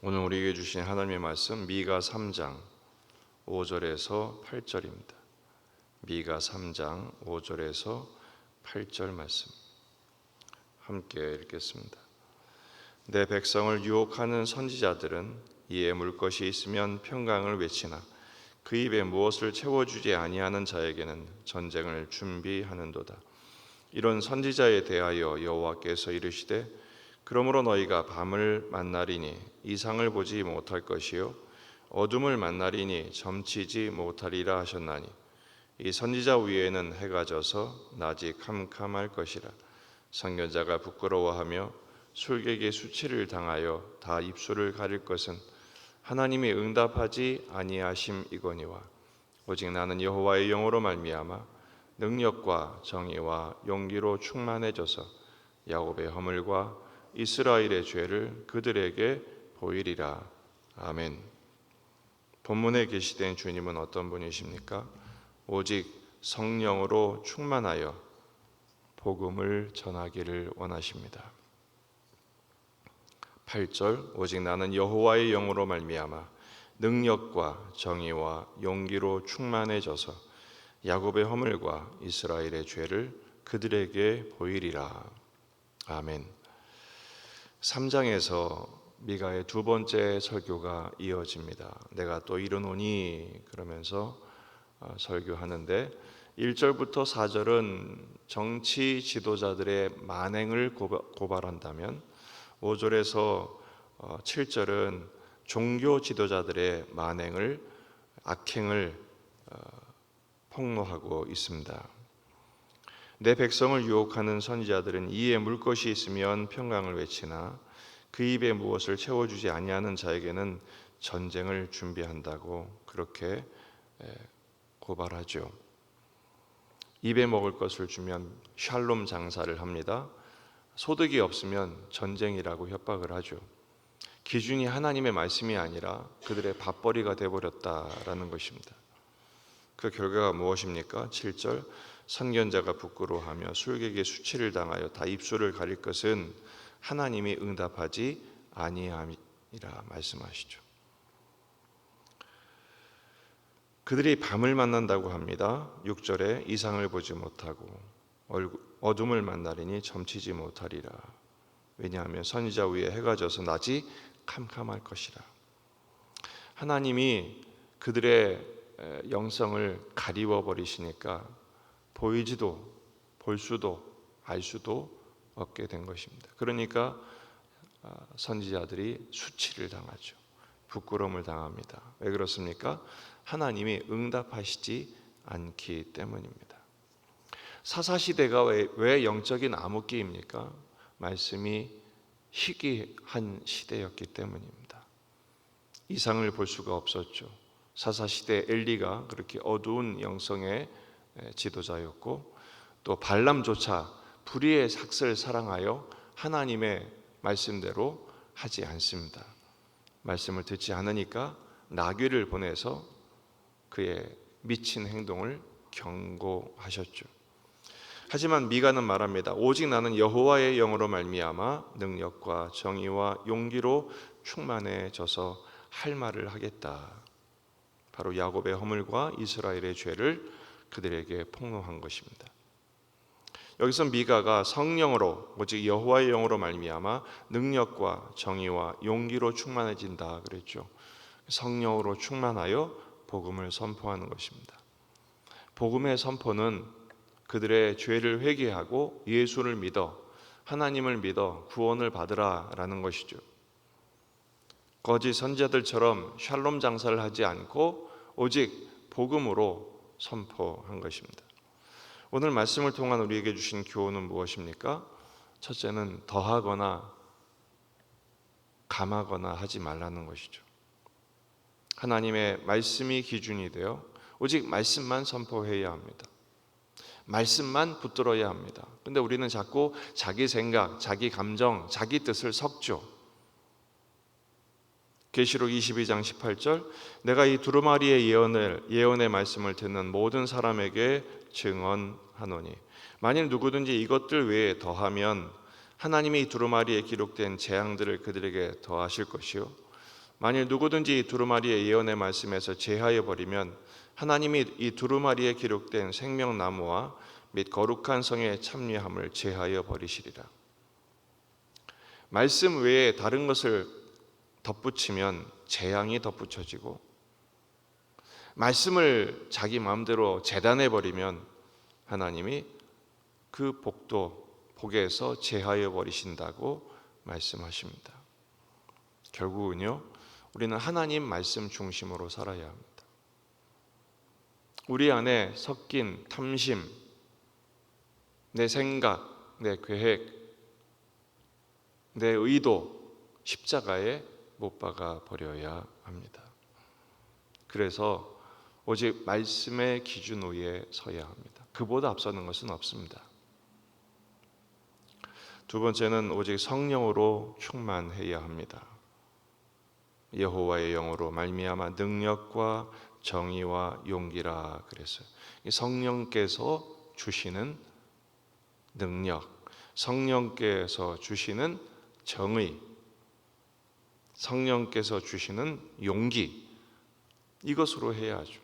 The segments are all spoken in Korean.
오늘 우리에게 주신 하나님의 말씀 미가 3장 5절에서 8절입니다. 미가 3장 5절에서 8절 말씀 함께 읽겠습니다. 내 백성을 유혹하는 선지자들은 이에 물 것이 있으면 평강을 외치나 그 입에 무엇을 채워주지 아니하는 자에게는 전쟁을 준비하는도다. 이런 선지자에 대하여 여호와께서 이르시되 그러므로 너희가 밤을 만나리니 이상을 보지 못할 것이요 어둠을 만나리니 점치지 못하리라 하셨나니 이 선지자 위에는 해가 져서 낮이 캄캄할 것이라. 선견자가 부끄러워하며 술객의 수치를 당하여 다 입술을 가릴 것은 하나님이 응답하지 아니하심이거니와 오직 나는 여호와의 영으로 말미암아 능력과 정의와 용기로 충만해져서 야곱의 허물과 이스라엘의 죄를 그들에게 보이리라. 아멘. 본문에 계시된 주님은 어떤 분이십니까? 오직 성령으로 충만하여 복음을 전하기를 원하십니다. 8절 오직 나는 여호와의 영으로 말미암아 능력과 정의와 용기로 충만해져서 야곱의 허물과 이스라엘의 죄를 그들에게 보이리라. 아멘. 3장에서 미가의 두 번째 설교가 이어집니다. 내가 또 이르노니 그러면서 설교하는데 1절부터 4절은 정치 지도자들의 만행을 고발한다면 5절에서 7절은 종교 지도자들의 만행을 악행을 폭로하고 있습니다. 내 백성을 유혹하는 선지자들은 이에 물 것이 있으면 평강을 외치나 그 입에 무엇을 채워주지 아니하는 자에게는 전쟁을 준비한다고 그렇게 고발하죠. 입에 먹을 것을 주면 샬롬 장사를 합니다. 소득이 없으면 전쟁이라고 협박을 하죠. 기준이 하나님의 말씀이 아니라 그들의 밥벌이가 되어버렸다라는 것입니다. 그 결과가 무엇입니까? 7절 선견자가 부끄러워하며 술객의 수치를 당하여 다 입술을 가릴 것은 하나님이 응답하지 아니함이라 말씀하시죠. 그들이 밤을 만난다고 합니다. 6절에 이상을 보지 못하고 어둠을 만나리니 점치지 못하리라. 왜냐하면 선지자 위에 해가 져서 낮이 캄캄할 것이라. 하나님이 그들의 영성을 가리워 버리시니까 보이지도 볼 수도 알 수도 없게 된 것입니다. 그러니까 선지자들이 수치를 당하죠. 부끄러움을 당합니다. 왜 그렇습니까? 하나님이 응답하시지 않기 때문입니다. 사사시대가 왜 영적인 암흑기입니까? 말씀이 희귀한 시대였기 때문입니다. 이상을 볼 수가 없었죠. 사사시대 엘리가 그렇게 어두운 영성의 지도자였고 또 발람조차 불의의 삭슬 사랑하여 하나님의 말씀대로 하지 않습니다. 말씀을 듣지 않으니까 나귀를 보내서 그의 미친 행동을 경고하셨죠. 하지만 미가는 말합니다. 오직 나는 여호와의 영으로 말미암아 능력과 정의와 용기로 충만해져서 할 말을 하겠다. 바로 야곱의 허물과 이스라엘의 죄를 그들에게 폭로한 것입니다. 여기서 미가가 성령으로 오직 여호와의 영으로 말미암아 능력과 정의와 용기로 충만해진다 그랬죠. 성령으로 충만하여 복음을 선포하는 것입니다. 복음의 선포는 그들의 죄를 회개하고 예수를 믿어 하나님을 믿어 구원을 받으라라는 것이죠. 거짓 선지자들처럼 샬롬 장사를 하지 않고 오직 복음으로 선포한 것입니다. 오늘 말씀을 통한 우리에게 주신 교훈은 무엇입니까? 첫째는 더하거나 감하거나 하지 말라는 것이죠. 하나님의 말씀이 기준이 되어 오직 말씀만 선포해야 합니다. 말씀만 붙들어야 합니다. 근데 우리는 자꾸 자기 생각, 자기 감정, 자기 뜻을 섞죠. 계시록 22장 18절 내가 이 두루마리의 예언의 말씀을 듣는 모든 사람에게 증언하노니 만일 누구든지 이것들 외에 더하면 하나님이 이 두루마리에 기록된 재앙들을 그들에게 더하실 것이요 만일 누구든지 이 두루마리의 예언의 말씀에서 제하여 버리면 하나님이 이 두루마리에 기록된 생명나무와 및 거룩한 성의 참여함을 제하여 버리시리라. 말씀 외에 다른 것을 덧붙이면 재앙이 덧붙여지고, 말씀을 자기 마음대로 재단해 버리면 하나님이 그 복에서 제하여 버리신다고 말씀하십니다. 결국은요, 우리는 하나님 말씀 중심으로 살아야 합니다. 우리 안에 섞인 탐심, 내 생각, 내 계획, 내 의도, 십자가에 못 박아 버려야 합니다. 그래서 오직 말씀의 기준 위에 서야 합니다. 그보다 앞서는 것은 없습니다. 두 번째는 오직 성령으로 충만해야 합니다. 여호와의 영으로 말미암아 능력과 정의와 용기라 그랬어요. 성령께서 주시는 능력, 성령께서 주시는 정의, 성령께서 주시는 용기, 이것으로 해야 하죠.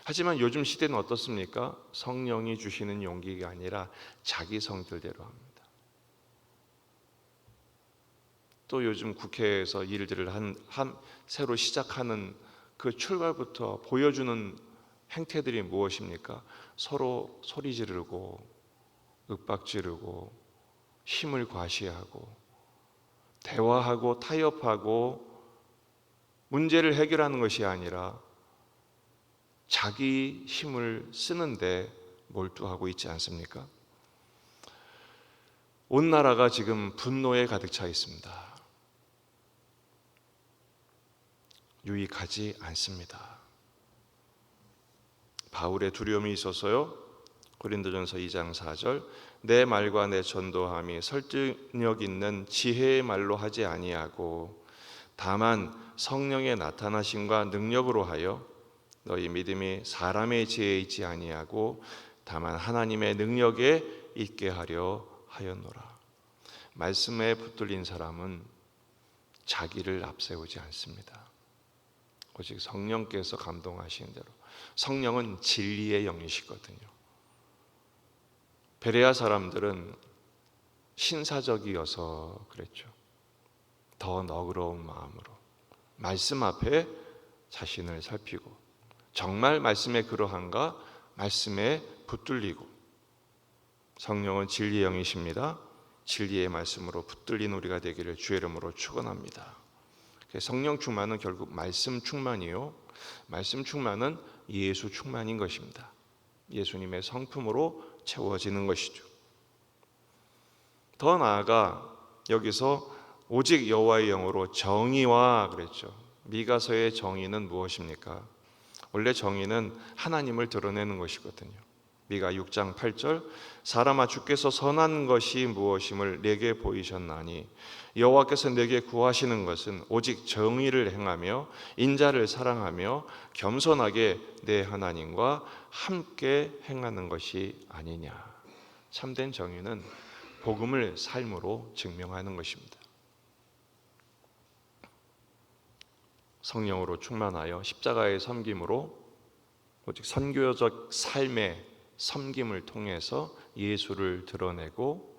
하지만 요즘 시대는 어떻습니까? 성령이 주시는 용기가 아니라 자기 성질대로 합니다. 또 요즘 국회에서 일들을 새로 시작하는 그 출발부터 보여주는 행태들이 무엇입니까? 서로 소리 지르고 윽박 지르고 힘을 과시하고 대화하고 타협하고 문제를 해결하는 것이 아니라 자기 힘을 쓰는데 몰두하고 있지 않습니까? 온 나라가 지금 분노에 가득 차 있습니다. 유익하지 않습니다. 바울의 두려움이 있어서요, 고린도전서 2장 4절, 내 말과 내 전도함이 설득력 있는 지혜의 말로 하지 아니하고 다만 성령의 나타나심과 능력으로 하여 너희 믿음이 사람의 지혜에 있지 아니하고 다만 하나님의 능력에 있게 하려 하였노라. 말씀에 붙들린 사람은 자기를 앞세우지 않습니다. 오직 성령께서 감동하시는 대로. 성령은 진리의 영이시거든요. 베레아 사람들은 신사적이어서 그랬죠. 더 너그러운 마음으로 말씀 앞에 자신을 살피고 정말 말씀에 그러한가 말씀에 붙들리고. 성령은 진리의 영이십니다. 진리의 말씀으로 붙들린 우리가 되기를 주의 이름으로 축원합니다. 성령 충만은 결국 말씀 충만이요, 말씀 충만은 예수 충만인 것입니다. 예수님의 성품으로 채워지는 것이죠. 더 나아가 여기서 오직 여호와의 영으로 정의와 그랬죠. 미가서의 정의는 무엇입니까? 원래 정의는 하나님을 드러내는 것이거든요. 미가 6장 8절, 사람아 주께서 선한 것이 무엇임을 내게 보이셨나니 여호와께서 내게 구하시는 것은 오직 정의를 행하며 인자를 사랑하며 겸손하게 내 하나님과 함께 행하는 것이 아니냐. 참된 정의는 복음을 삶으로 증명하는 것입니다. 성령으로 충만하여 십자가의 섬김으로 오직 선교적 삶의 섬김을 통해서 예수를 드러내고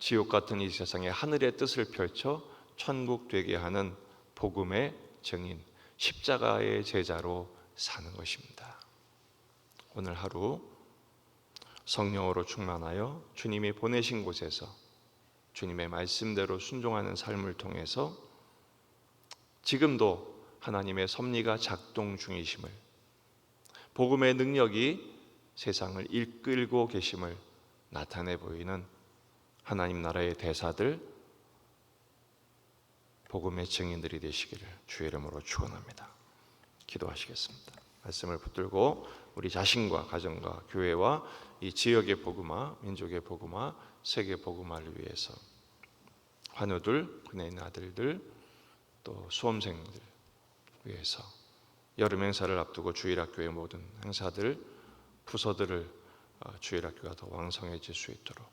지옥 같은 이 세상에 하늘의 뜻을 펼쳐 천국 되게 하는 복음의 증인, 십자가의 제자로 사는 것입니다. 오늘 하루 성령으로 충만하여 주님이 보내신 곳에서 주님의 말씀대로 순종하는 삶을 통해서 지금도 하나님의 섭리가 작동 중이심을, 복음의 능력이 세상을 이끌고 계심을 나타내 보이는 하나님 나라의 대사들, 복음의 증인들이 되시기를 주의 이름으로 축원합니다. 기도하시겠습니다. 말씀을 붙들고 우리 자신과 가정과 교회와 이 지역의 복음화, 민족의 복음화, 세계 복음화를 위해서 환우들, 군에 있는 아들들, 또 수험생들 위해서 여름 행사를 앞두고 주일학교의 모든 행사들, 부서들을 주일학교가 더 왕성해질 수 있도록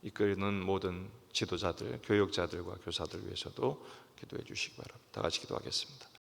이끄는 모든 지도자들, 교육자들과 교사들 위해서도 기도해 주시기 바랍니다. 다 같이 기도하겠습니다.